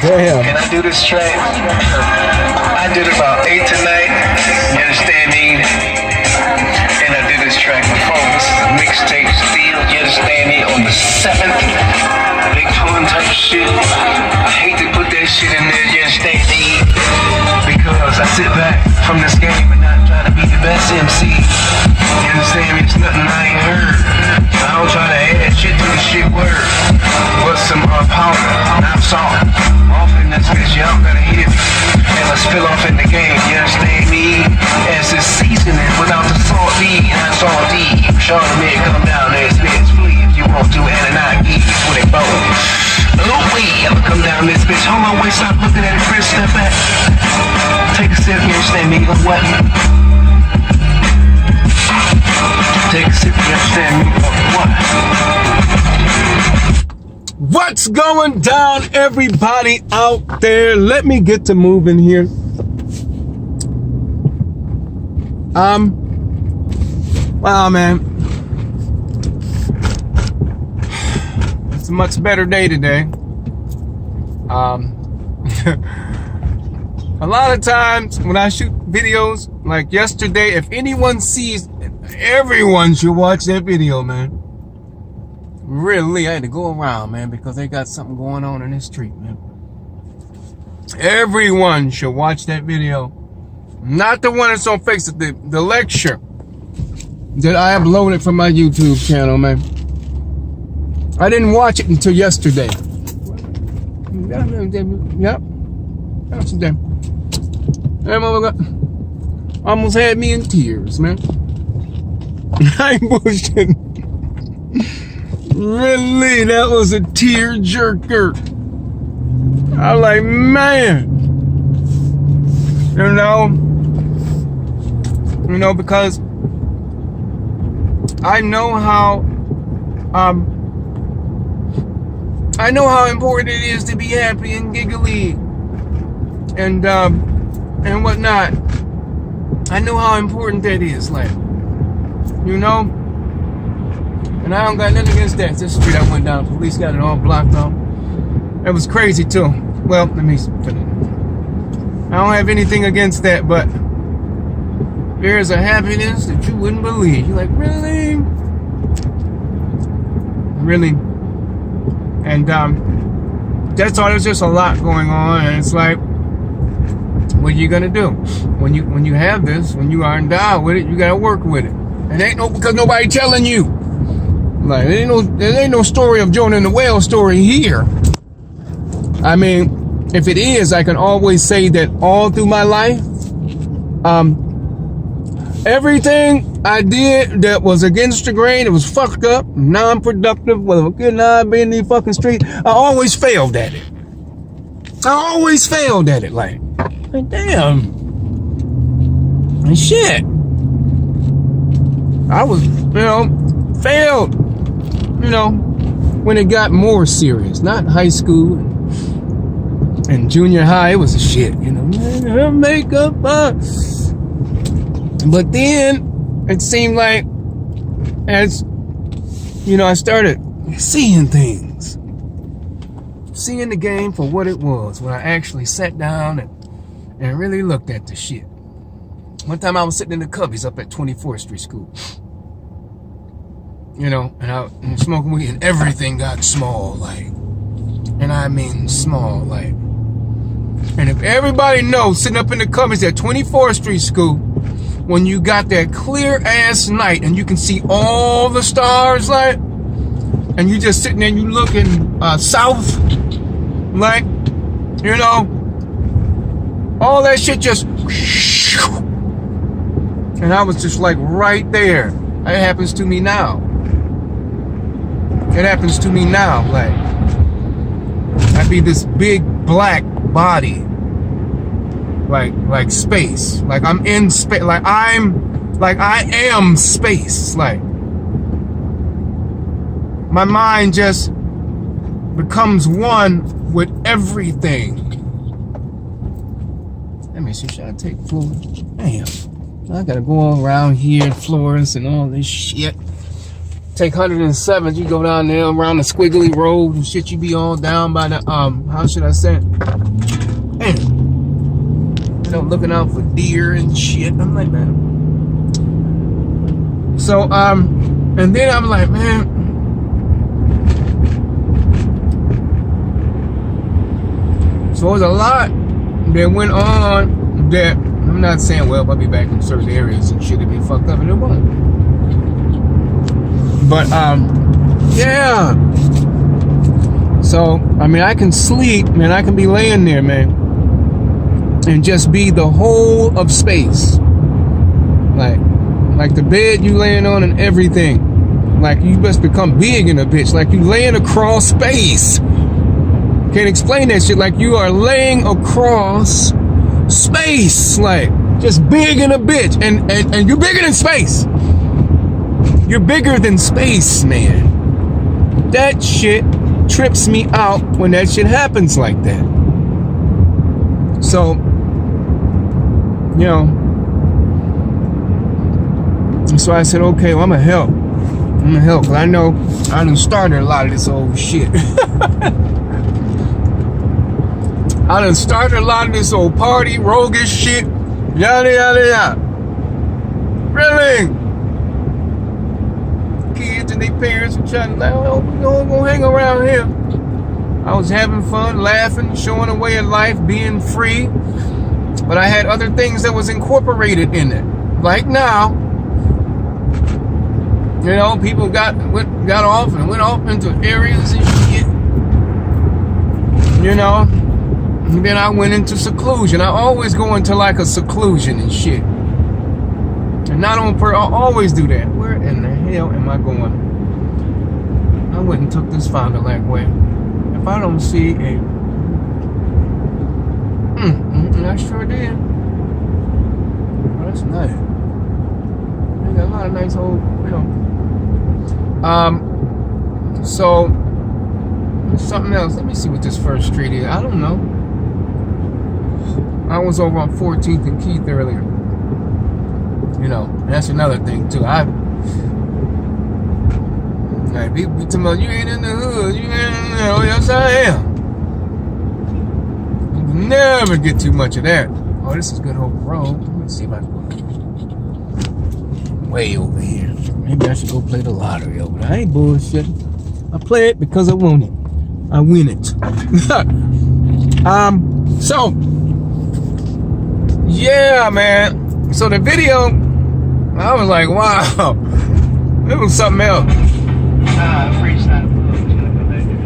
Damn. And I do this track. I did about 8 tonight. You understand me? And I did this track before. This is a mixtape still. You understand me? On the 7th. Big fun type shit. I hate to put that shit in there. You understand me? Because I sit back from this game and not try to be the best MC. You understand me? It's nothing I ain't heard. I don't try to add shit to the shit word. But some powder, not salt. Off in this bitch, y'all gotta hear me. And I spill off in the game, you understand me? As it's seasoning without the salt D, not salty. Chardonnay, come down there, bitch, flee if you want to, and I give you 20 bones. Oh, wait, I'ma come down this bitch. Hold on, wait, stop looking at it, Chris, step back. Take a sip, you understand me? What? Take a sip, you understand me? What? What's going down, everybody out there? Let me get to moving here. Wow, man. It's a much better day today. A lot of times when I shoot videos, like yesterday, if anyone sees, everyone should watch that video, man. Really, I had to go around, man, because they got something going on in this street, man. Everyone should watch that video. Not the one that's on Facebook, the lecture that I uploaded from my YouTube channel, man. I didn't watch it until yesterday. Yep. Yesterday. That motherfucker almost had me in tears, man. I ain't bullshitting. Really, that was a tear jerker. I'm like, man, you know, because I know how important it is to be happy and giggly and whatnot. I know how important that is, like, you know. And I don't got nothing against that. This street I went down, police got it all blocked off. That was crazy too. Well, let me finish. I don't have anything against that, but there's a happiness that you wouldn't believe. You're like, really? Really? And that's all. There's just a lot going on, and it's like, what are you gonna do when you have this? When you are endowed with it, you gotta work with it. It ain't because nobody telling you. Like, there ain't no story of Jonah and the whale story here. I mean, if it is, I can always say that all through my life, everything I did that was against the grain, it was fucked up, non-productive, whether good or not, be in the fucking street, I always failed at it. Like damn. And shit. I was, failed. When it got more serious, not high school and junior high, it was a shit, makeup. But then it seemed like, as I started seeing things, seeing the game for what it was, when I actually sat down and really looked at the shit. One time I was sitting in the Cubbies up at 24th Street School. And I was smoking weed, and everything got small, like, and I mean small, like. And if everybody knows, sitting up in the Cubbies at 24th Street School, when you got that clear ass night and you can see all the stars, like, and you just sitting there and you looking south, like, all that shit just, and I was just like right there. It happens to me now. Like, I'd be this big black body, like space, like I'm in space, like I am space, like my mind just becomes one with everything. Let me see, should I take Florence? Damn, I gotta go around here, Florence and all this shit. take 107th, you go down there around the squiggly road and shit, you be all down by the, how should I say it? Man, you know, looking out for deer and shit. I'm like, man. So, and then I'm like, man, so it was a lot that went on that, I'm not saying, well, if I'll be back in certain areas and shit, it'd be fucked up, and it won't. But, yeah. So, I mean, I can sleep, man. I can be laying there, man, and just be the whole of space. Like the bed you laying on and everything. Like, you must become big in a bitch. Like, you laying across space. Can't explain that shit. Like, you are laying across space. Like, just big in a bitch. And you're bigger than space. You're bigger than space, man. That shit trips me out when that shit happens like that. So, you know, so I said, okay, well, I'm gonna help. Because I know I done started a lot of this old shit. I done started a lot of this old party, roguish shit. Yada, yada, yada. Really? Kids and their parents were trying to, like, oh, we're gonna hang around here. I was having fun, laughing, showing a way of life, being free. But I had other things that was incorporated in it. Like now, you know, people got off and went off into areas and shit. You know? And then I went into seclusion. I always go into like a seclusion and shit. And not on purpose, I always do that. Where in the hell am I going? I went and took this Fond du Lac way. If I don't see a... I sure did. Oh, that's nice. They got a lot of nice old, you know. So, something else. Let me see what this first street is. I don't know. I was over on 14th and Keith earlier. You know, that's another thing too. Like, people be talking about, you ain't in the hood. You ain't, you know, yes I am. You never get too much of that. Oh, this is Good Hope Road. Let me see if I can go way over here. Maybe I should go play the lottery over there. I ain't bullshitting. I play it because I want it. I win it. So, yeah, man. So the video, I was like, wow. It was something else.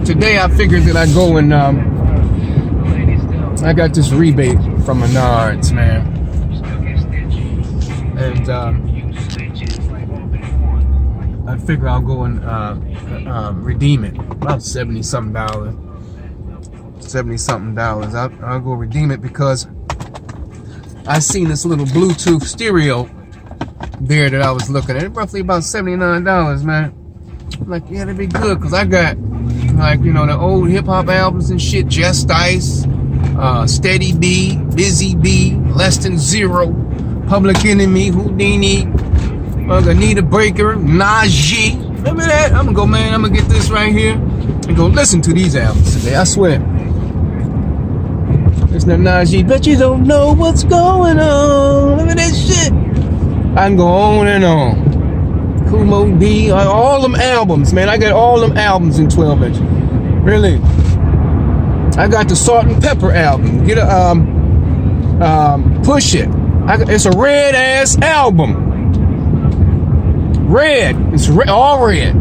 Today I figured that I go and, I got this rebate from Menards, man. And, I figure I'll go and redeem it. About $70-something. I'll go redeem it because I seen this little Bluetooth stereo there that I was looking at. Roughly about $79, man. I'm like, yeah, that'd be good because I got, like, you know, the old hip hop albums and shit. Just Ice, Steady B, Busy B, Less Than Zero, Public Enemy, Houdini, Anita Breaker, Najee. Remember that? I'm gonna go, man. I'm gonna get this right here and go listen to these albums today. I swear. Listen to Najee, but you don't know what's going on. Remember that shit? I can go on and on. Kumo D, all them albums, man. I got all them albums in 12 inch. Really. I got the Salt and Pepper album. Get a Push It. It's a red ass album. Red. It's all red.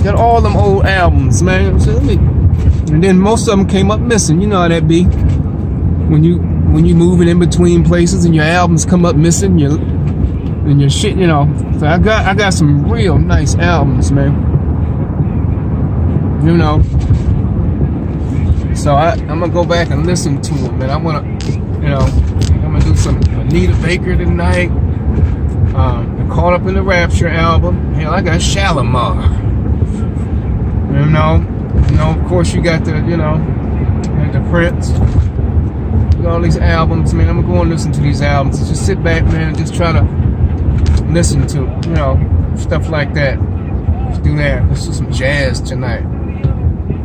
Got all them old albums, man. So and then most of them came up missing. You know how that be. When you moving in between places and your albums come up missing, and your shit, you know. So I got some real nice albums, man. You know. So I'm gonna go back and listen to them, man. I wanna, you know, I'm gonna do some Anita Baker tonight. Caught Up in the Rapture album. Hell, I got Shalimar. You know, of course you got the, you know, the Prince. You got all these albums, man. I'm gonna go and listen to these albums. Just sit back, man, and just try to listen to, you know, stuff like that. Let's do that. Let's do some jazz tonight.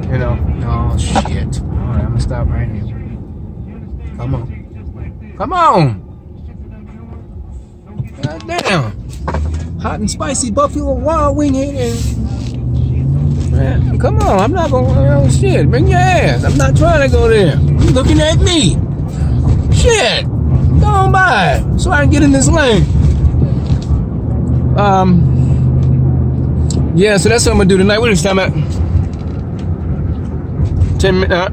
You know. Oh shit. Alright, I'm gonna stop right here. Come on. Come on! God damn. Hot and spicy Buffalo Wild Wing here. Man, come on, I'm not gonna shit. Bring your ass. I'm not trying to go there. You looking at me. Shit. Go on by so I can get in this lane. Yeah, so that's what I'm gonna do tonight. What is time at? 10 minutes.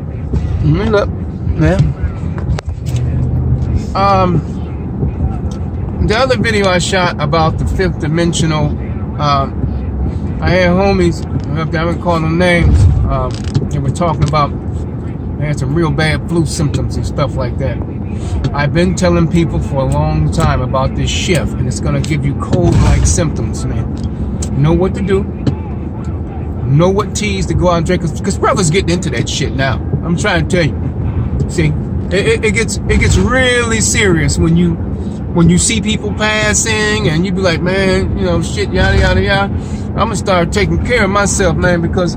Look, man. The other video I shot about the fifth dimensional, I had homies, I haven't called them names, they were talking about they had some real bad flu symptoms and stuff like that. I've been telling people for a long time about this shift, and it's gonna give you cold-like symptoms, man. Know what to do. Know what teas to go out and drink, because brothers getting into that shit now. I'm trying to tell you. See, it gets really serious when you see people passing, and you be like, man, you know, shit, yada yada yada. I'm gonna start taking care of myself, man, because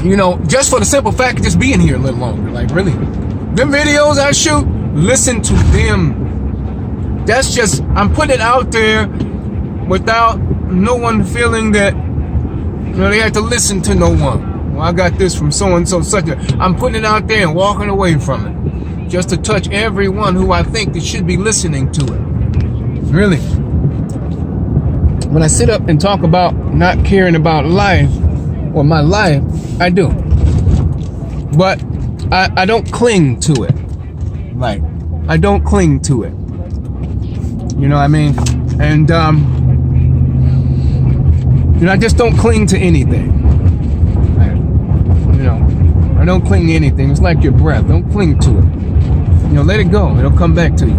you know, just for the simple fact of just being here a little longer. Like, really, them videos I shoot, listen to them. That's just, I'm putting it out there without no one feeling that, you know, they have to listen to no one. Well, I got this from so and so such a. I'm putting it out there and walking away from it, just to touch everyone who I think that should be listening to it. Really. When I sit up and talk about not caring about life or my life, I do. But I don't cling to it. Like, I don't cling to it. You know what I mean? And you know, I just don't cling to anything. You know, I don't cling to anything. It's like your breath. Don't cling to it. You know, let it go. It'll come back to you.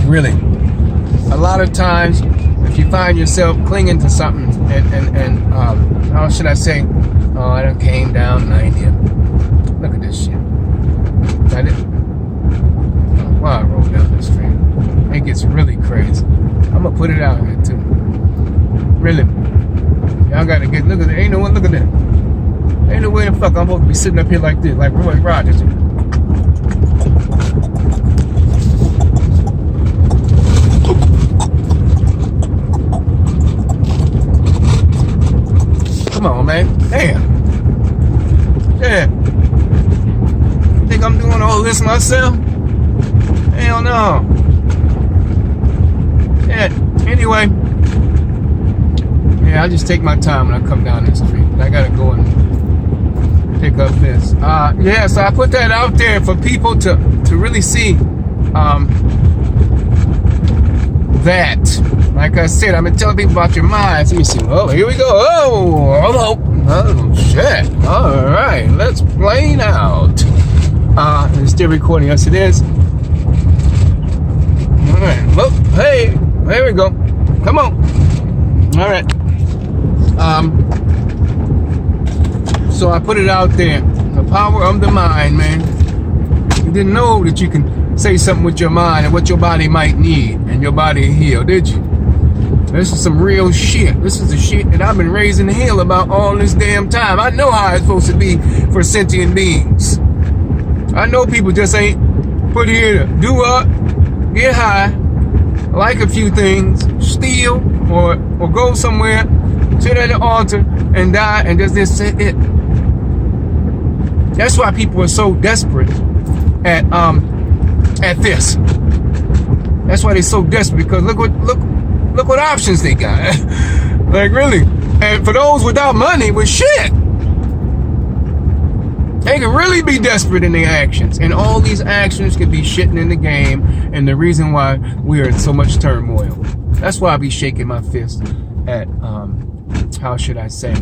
Really. A lot of times, if you find yourself clinging to something, and how should I say? Oh, I done came down 90. Look at this shit. Got it? Wow, I rolled down this street. It gets really crazy. I'm gonna put it out here too. Really. Y'all gotta get, look at it. Ain't no one, look at that. Ain't no way the fuck I'm supposed to be sitting up here like this, like Roy Rogers. Come on, man. Damn. Yeah. Think I'm doing all this myself? Hell no. Yeah. Anyway. Yeah, I just take my time when I come down this street. I gotta go and pick up this. Yeah, so I put that out there for people to really see that. Like I said, I've been telling people about your minds. Let me see. Oh, here we go. Oh, hello. Oh, shit. All right, let's play now. It's still recording. Yes, it is. All right. Look. Hey, there we go. Come on. All right. So I put it out there. The power of the mind, man. You didn't know that you can say something with your mind and what your body might need and your body heal, did you? This is some real shit. This is the shit that I've been raising hell about all this damn time. I know how it's supposed to be for sentient beings. I know people just ain't put here to do up, get high, like a few things, steal, or go somewhere, sit at the altar and die and just sit it. That's why people are so desperate at this. That's why they're so desperate, because look what options they got. Like, really. And for those without money, with shit, they can really be desperate in their actions. And all these actions can be shitting in the game, and the reason why we are in so much turmoil. That's why I be shaking my fist at how should I say,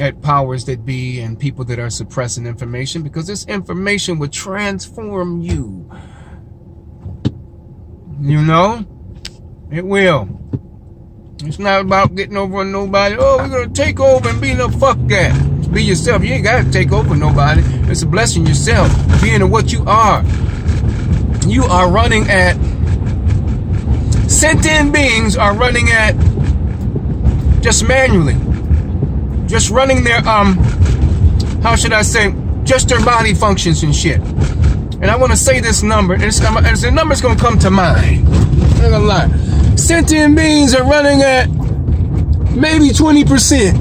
at powers that be and people that are suppressing information, because this information would transform you. You know? It will. It's not about getting over on nobody. Oh, we're gonna take over and be no, fuck that. Just be yourself. You ain't gotta take over nobody. It's a blessing yourself, being what you are. You are running at sentient beings are running at just manually, just running their how should I say, just their body functions and shit. And I want to say this number, and the number's gonna come to mind. I'm not gonna lie. Sentient beings are running at maybe 20%.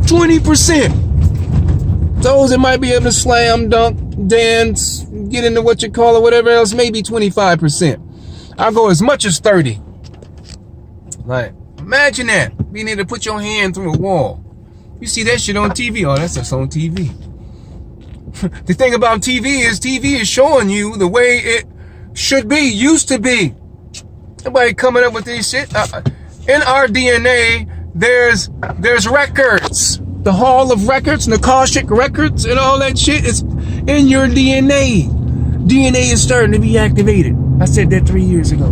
20%. Those that might be able to slam, dunk, dance, get into what you call it, whatever else, maybe 25%. I'll go as much as 30. Like, imagine that, being able to put your hand through a wall. You see that shit on TV. Oh, that's just on TV. The thing about TV is showing you the way it should be, used to be. Nobody coming up with this shit. In our DNA, there's records. The Hall of Records, and the Akashic Records, and all that shit is in your DNA. DNA is starting to be activated. I said that 3 years ago.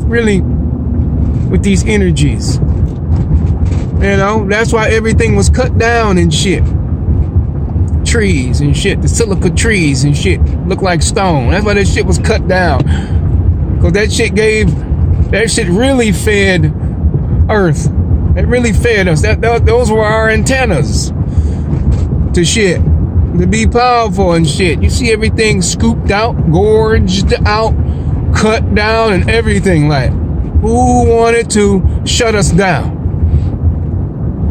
Really, with these energies. You know, that's why everything was cut down and shit. Trees and shit, the silica trees and shit look like stone. That's why that shit was cut down. Because that shit really fed Earth. It really fed us. Those were our antennas to shit. To be powerful and shit. You see everything scooped out, gorged out, cut down and everything. Like, who wanted to shut us down?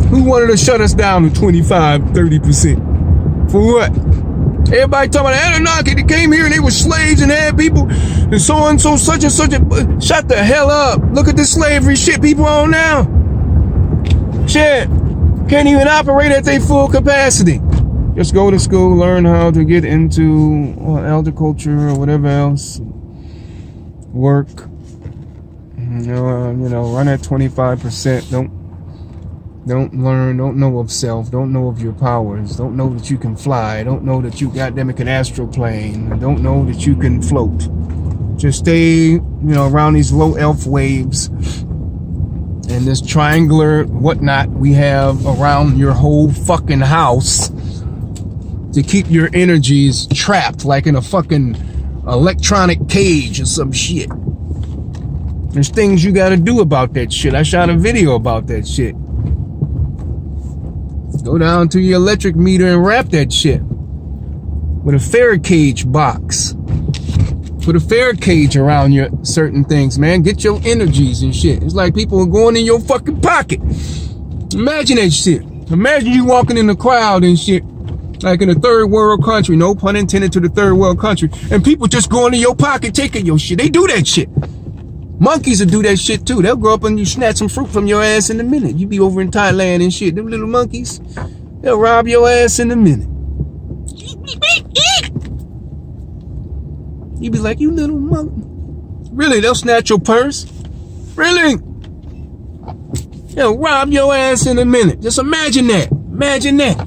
Who wanted to shut us down to 25, 30%? For what? Everybody talking about Anunnaki, they came here and they were slaves and had people and so and so, such and such. Shut the hell up. Look at this slavery shit people on now. Shit. Can't even operate at their full capacity. Just go to school, learn how to get into elder culture or whatever else. Work. Run at 25%. Don't learn, don't know of self, don't know of your powers, don't know that you can fly, don't know that you goddamn it can astral plane, don't know that you can float. Just stay, around these low elf waves and this triangular whatnot we have around your whole fucking house to keep your energies trapped like in a fucking electronic cage or some shit. There's things you gotta do about that shit. I shot a video about that shit. Go down to your electric meter and wrap that shit with a Faraday cage box. Put a Faraday cage around your certain things, man. Get your energies and shit. It's like people are going in your fucking pocket. Imagine that shit. Imagine you walking in the crowd and shit, like in a third world country. No pun intended to the third world country. And people just going in your pocket taking your shit. They do that shit. Monkeys will do that shit too. They'll go up and you snatch some fruit from your ass in a minute. You be over in Thailand and shit. Them little monkeys, they'll rob your ass in a minute. You be like, you little monkey. Really, they'll snatch your purse? Really? They'll rob your ass in a minute. Just imagine that. Imagine that.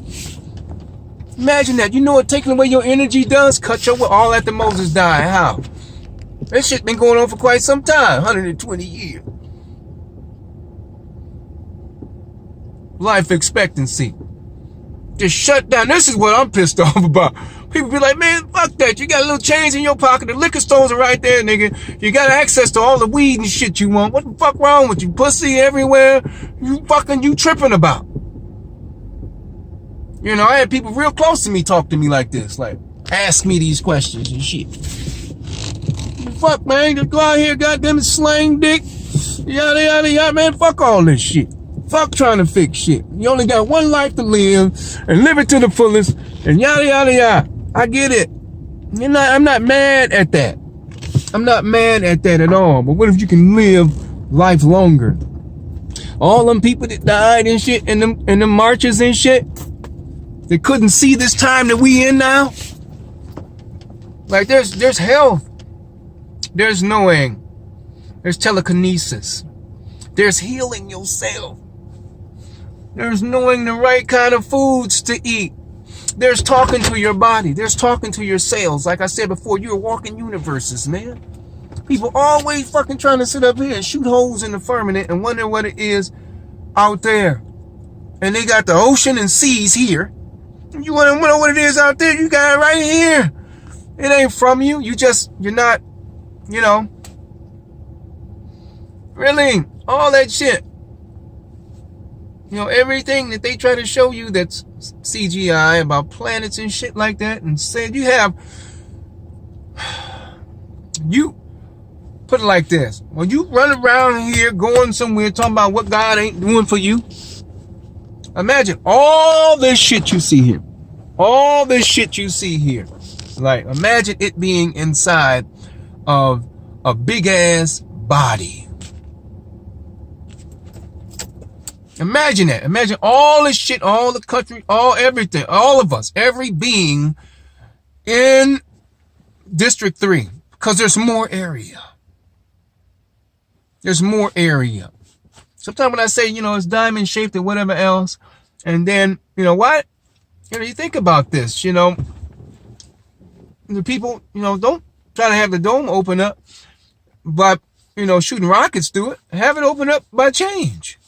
Imagine that. You know what taking away your energy does? Cut your all after Moses died. How? That shit been going on for quite some time, 120 years. Life expectancy. Just shut down. This is what I'm pissed off about. People be like, man, fuck that. You got a little change in your pocket. The liquor stores are right there, nigga. You got access to all the weed and shit you want. What the fuck wrong with you? Pussy everywhere. You tripping about. I had people real close to me talk to me like this. Like, ask me these questions and shit. Fuck, man, just go out here, goddamn it, slang dick, yada, yada, yada, man, fuck all this shit. Fuck trying to fix shit. You only got one life to live, and live it to the fullest, and yada, yada, yada. I get it. I'm not mad at that. I'm not mad at that at all, but what if you can live life longer? All them people that died and shit, in them marches and shit, they couldn't see this time that we in now. Like, there's health. There's knowing. There's telekinesis. There's healing yourself. There's knowing the right kind of foods to eat. There's talking to your body. There's talking to your cells. Like I said before, you're walking universes, man. People always fucking trying to sit up here and shoot holes in the firmament and wonder what it is out there. And they got the ocean and seas here. You want to know what it is out there? You got it right here. It ain't from you. You're not You know, really, all that shit. You know, everything that they try to show you that's CGI about planets and shit like that, and said you put it like this. When you run around here going somewhere talking about what God ain't doing for you, imagine all this shit you see here. All this shit you see here. Like, imagine it being inside of a big ass body. Imagine that. Imagine all this shit, all the country, all everything, all of us, every being in District 3. Because there's more area. There's more area. Sometimes when I say, you know, it's diamond shaped or whatever else, and then, you know what? You know, you think about this, you know, the people, you know, don't try to have the dome open up, but, you know, shooting rockets through it. Have it open up by change.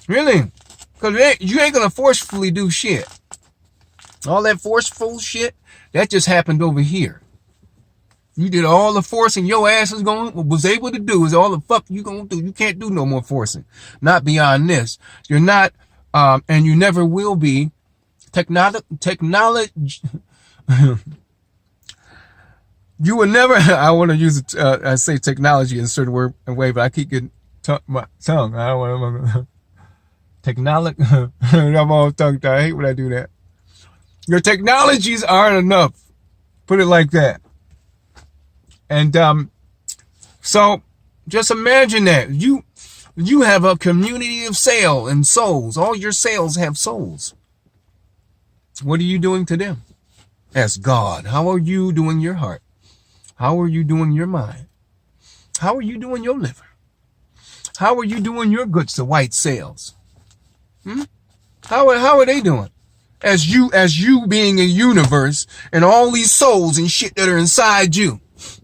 Really? Because you ain't going to forcefully do shit. All that forceful shit, that just happened over here. You did all the forcing your ass was able to do is all the fuck you going to do. You can't do no more forcing. Not beyond this. You're not, and you never will be, technology. You will never, I want to use it, I say technology in a certain word and way, but I keep getting my tongue. I don't want to. Technology. I'm all tongue tied. I hate when I do that. Your technologies aren't enough. Put it like that. And so just imagine that. You have a community of cells and souls. All your cells have souls. What are you doing to them? Ask God. How are you doing your heart? How are you doing your mind? How are you doing your liver? How are you doing your guts, the white cells? How are they doing? As you being a universe and all these souls and shit that are inside you,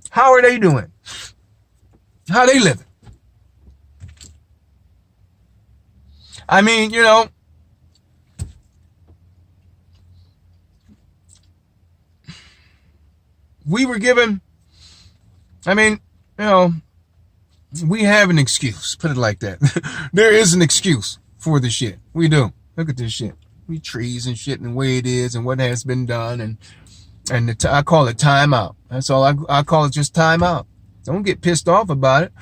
how are they doing? How are they living? I mean, you know, we were given, I mean, you know, we have an excuse. Put it like that. There is an excuse for the shit. We do. Look at this shit. We trees and shit and the way it is and what has been done and I call it time out. That's all. I call it just time out. Don't get pissed off about it.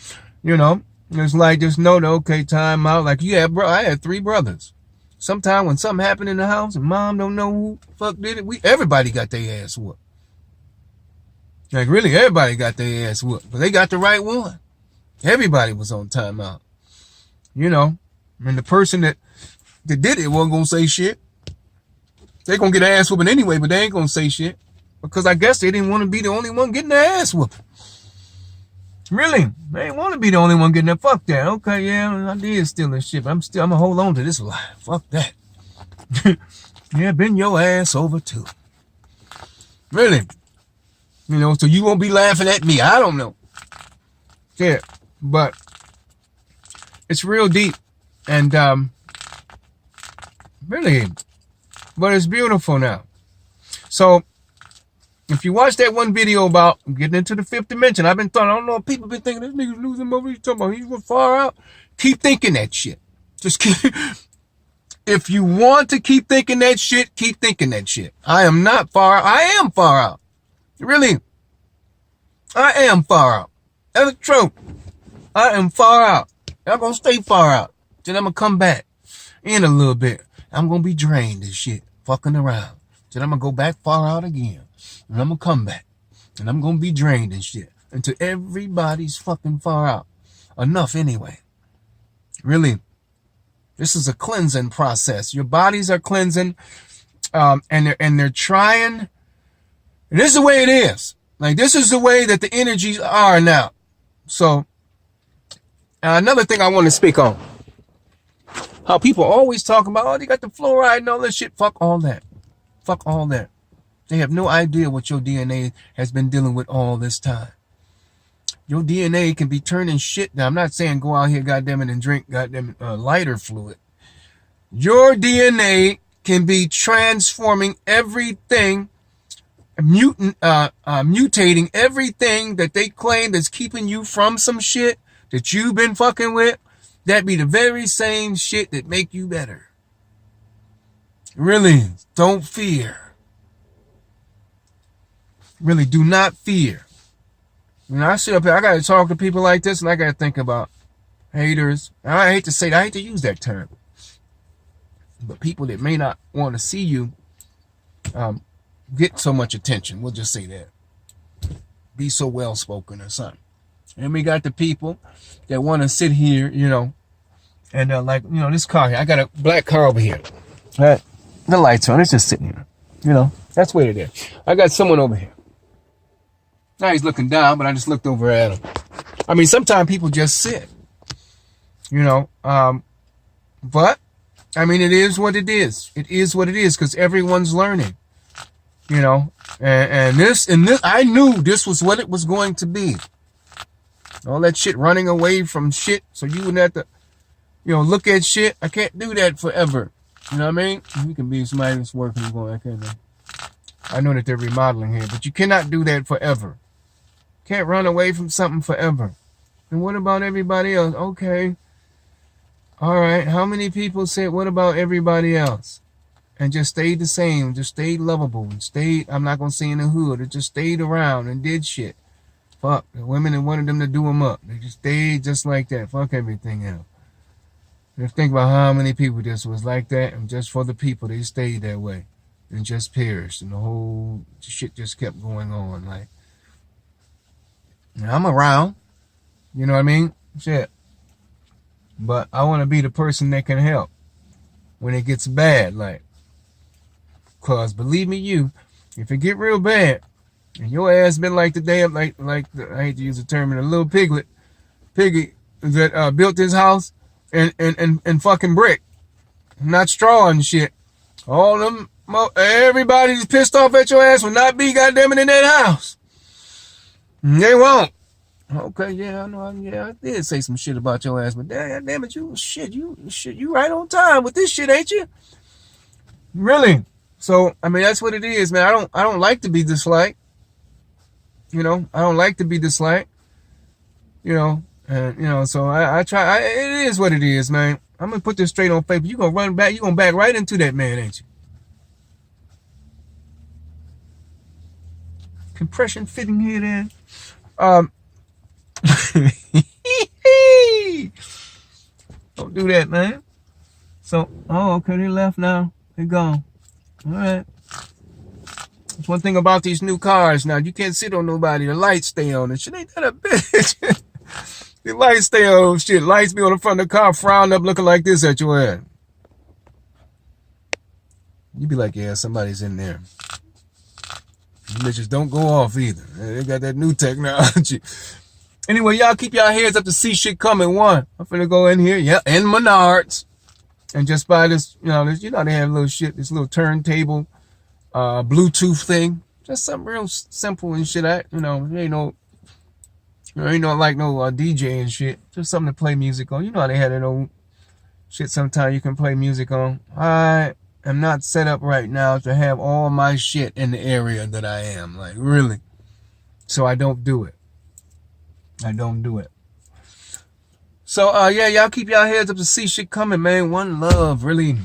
You know, it's like just know that, okay, time out. Like I had 3 brothers. Sometime when something happened in the house and mom don't know who the fuck did it, everybody got their ass whooped. Like really, everybody got their ass whooped, but they got the right one. Everybody was on timeout. You know, and the person that did it wasn't gonna say shit. They gonna get an ass whooping anyway, but they ain't gonna say shit because I guess they didn't want to be the only one getting their ass whooped. Really, they didn't want to be the only one getting that. Fuck that. Okay, yeah, I did steal this shit. But I'm gonna hold on to this lie. Fuck that. Yeah, bend your ass over too. Really, you know, so you won't be laughing at me. I don't know. Yeah, but it's real deep and really, but it's beautiful now. So if you watch that one video about getting into the 5th dimension, I don't know if people been thinking this nigga's losing what he's talking about. He's far out. Keep thinking that shit. Just keep. If you want to keep thinking that shit, keep thinking that shit. I am not far out. I am far out. Really. I am far out. That's the truth. I am far out. I'm going to stay far out. Then I'm going to come back in a little bit. I'm going to be drained and shit. Fucking around. Then I'm going to go back far out again. And I'm going to come back. And I'm going to be drained and shit. Until everybody's fucking far out. Enough anyway. Really. This is a cleansing process. Your bodies are cleansing. And they're trying. And this is the way it is. Like, this is the way that the energies are now. So, another thing I want to speak on. How people always talk about, oh, they got the fluoride and all that shit. Fuck all that. Fuck all that. They have no idea what your DNA has been dealing with all this time. Your DNA can be turning shit. Now, I'm not saying go out here, goddamn it, and drink goddamn lighter fluid. Your DNA can be transforming everything mutating everything that they claim that's keeping you from some shit that you've been fucking with, that be the very same shit that make you better. Really, don't fear. Really, do not fear. When I sit up here, I gotta talk to people like this, and I gotta think about haters. I hate to say that, I hate to use that term, but people that may not want to see you get so much attention. We'll just say that. Be so well spoken or something. And we got the people that want to sit here, and like, this car here. I got a black car over here. Right? The lights on. It's just sitting here. That's where it is. I got someone over here. Now he's looking down, but I just looked over at him. I mean, sometimes people just sit. But I mean, it is what it is. It is what it is, because everyone's learning. And this, I knew this was what it was going to be. All that shit running away from shit, so you wouldn't have to, look at shit. I can't do that forever. You know what I mean? You can be somebody that's working and going, I know that they're remodeling here, but you cannot do that forever. Can't run away from something forever. And what about everybody else? Okay. All right. How many people said, what about everybody else? And just stayed the same, just stayed lovable, and stayed, I'm not going to say in the hood, it just stayed around and did shit. Fuck, the women that wanted them to do them up. They just stayed just like that. Fuck everything else. Just think about how many people just was like that, and just for the people, they stayed that way and just perished, and the whole shit just kept going on. Like, I'm around, you know what I mean? Shit. But I want to be the person that can help when it gets bad, like. Cause believe me, if it get real bad, and your ass been like the damn, I hate to use the term, a little piggy that built this house and fucking brick, not straw and shit. All them, everybody's pissed off at your ass will not be goddamn it in that house. They won't. Okay, yeah, I know. Yeah, I did say some shit about your ass, but damn it, you right on time with this shit, ain't you? Really? So, I mean, that's what it is, man. I don't like to be disliked. I don't like to be disliked. And, so I try, it is what it is, man. I'm going to put this straight on paper. You're going to run back, you're going to back right into that man, ain't you? Compression fitting here, then. Don't do that, man. So, okay, they left now. They gone. All right. That's one thing about these new cars now. You can't sit on nobody. The lights stay on. And shit ain't that a bitch. The lights stay on. Shit, lights be on the front of the car, frowned up looking like this at your head. You be like, yeah, somebody's in there. You bitches don't go off either. They got that new technology. Anyway, y'all keep y'all heads up to see shit coming. I'm finna go in here. Yeah, in Menards. And just buy this, they have little shit, this little turntable, Bluetooth thing. Just something real simple and shit. Ain't no like no DJ and shit. Just something to play music on. You know how they had that old shit sometimes you can play music on. I am not set up right now to have all my shit in the area that I am. Like, really. So I don't do it. So, yeah, y'all keep y'all heads up to see shit coming, man. One love, really.